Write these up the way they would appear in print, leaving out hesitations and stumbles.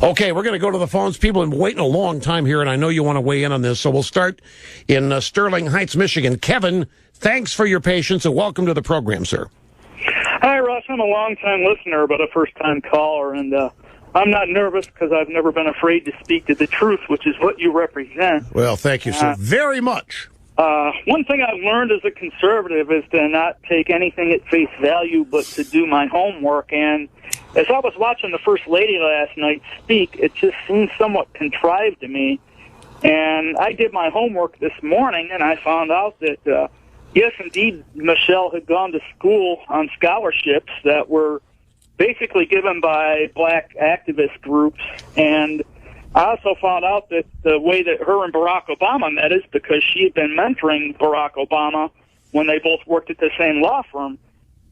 Okay, we're going to go to the phones. People have been waiting a long time here, and I know you want to weigh in on this, so we'll start in Sterling Heights, Michigan. Kevin, thanks for your patience, and welcome to the program, sir. Hi, Russ. I'm a long-time listener, but a first-time caller, and I'm not nervous because I've never been afraid to speak to the truth, which is what you represent. Well, thank you so very much. One thing I've learned as a conservative is to not take anything at face value, but to do my homework. And as I was watching the First Lady last night speak, it just seemed somewhat contrived to me. And I did my homework this morning, and I found out that, yes, indeed, Michelle had gone to school on scholarships that were basically given by black activist groups. And I also found out that the way that her and Barack Obama met is because she had been mentoring Barack Obama when they both worked at the same law firm.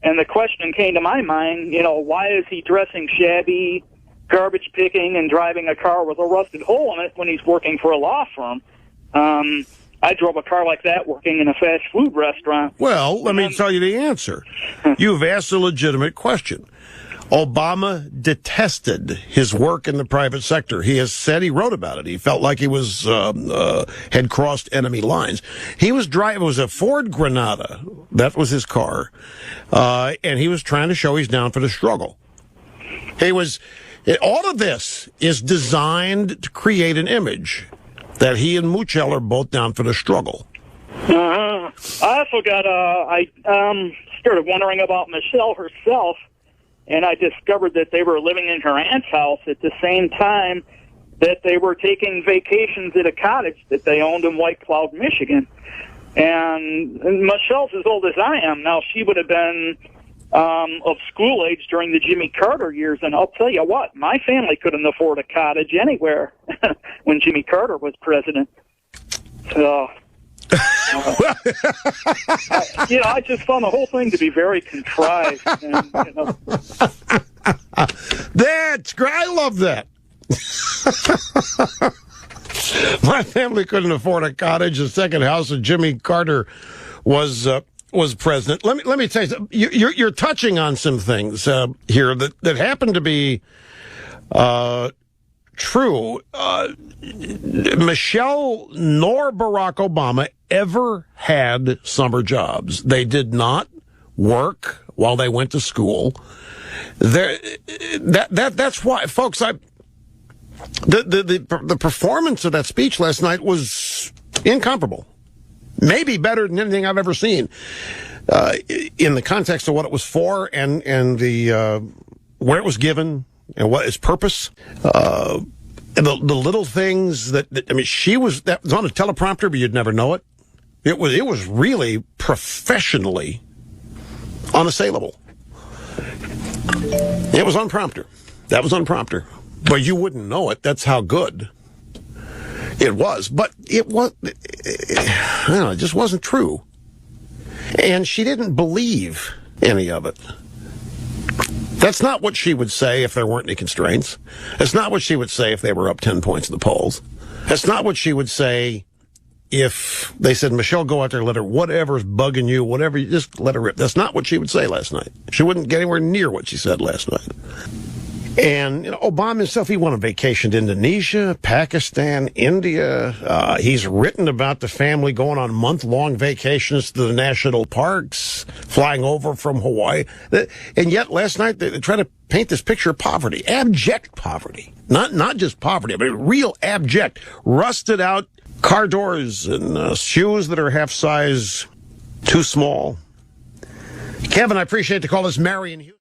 And the question came to my mind, why is he dressing shabby, garbage picking, and driving a car with a rusted hole in it when he's working for a law firm? I drove a car like that working in a fast food restaurant. Well, let me tell you the answer. You've asked a legitimate question. Obama detested his work in the private sector. He has said, he wrote about it. He felt like he was had crossed enemy lines. He was driving, it was a Ford Granada. That was his car. And he was trying to show he's down for the struggle. All of this is designed to create an image that he and Muchel are both down for the struggle. I also got, I started wondering about Michelle herself. And I discovered that they were living in her aunt's house at the same time that they were taking vacations at a cottage that they owned in White Cloud, Michigan. And Michelle's as old as I am. Now, she would have been of school age during the Jimmy Carter years. And I'll tell you what, my family couldn't afford a cottage anywhere when Jimmy Carter was president. So... I just found the whole thing to be very contrived. And, That's great. I love that. My family couldn't afford a cottage, a second house, and Jimmy Carter was president. Let me tell you, you're touching on some things here that happen to be true. Michelle nor Barack Obama ever had summer jobs. They did not work while they went to school. That's why, folks. The performance of that speech last night was incomparable. Maybe better than anything I've ever seen in the context of what it was for and the where it was given and what its purpose. And the little things that she was on a teleprompter, but you'd never know it. It was really professionally unassailable. It was on prompter. That was on prompter. But you wouldn't know it. That's how good it was. But it just wasn't true. And she didn't believe any of it. That's not what she would say if there weren't any constraints. That's not what she would say if they were up 10 points in the polls. That's not what she would say if they said, Michelle, go out there, let her, whatever's bugging you, whatever, you just let her rip. That's not what she would say last night. She wouldn't get anywhere near what she said last night. And Obama himself, he went on vacation to Indonesia, Pakistan, India. He's written about the family going on month-long vacations to the national parks, flying over from Hawaii. And yet last night they tried to paint this picture of poverty, abject poverty. Not just poverty, but real abject, rusted out car doors and shoes that are half size too small. Kevin, I appreciate the call. It's Marion Hughes.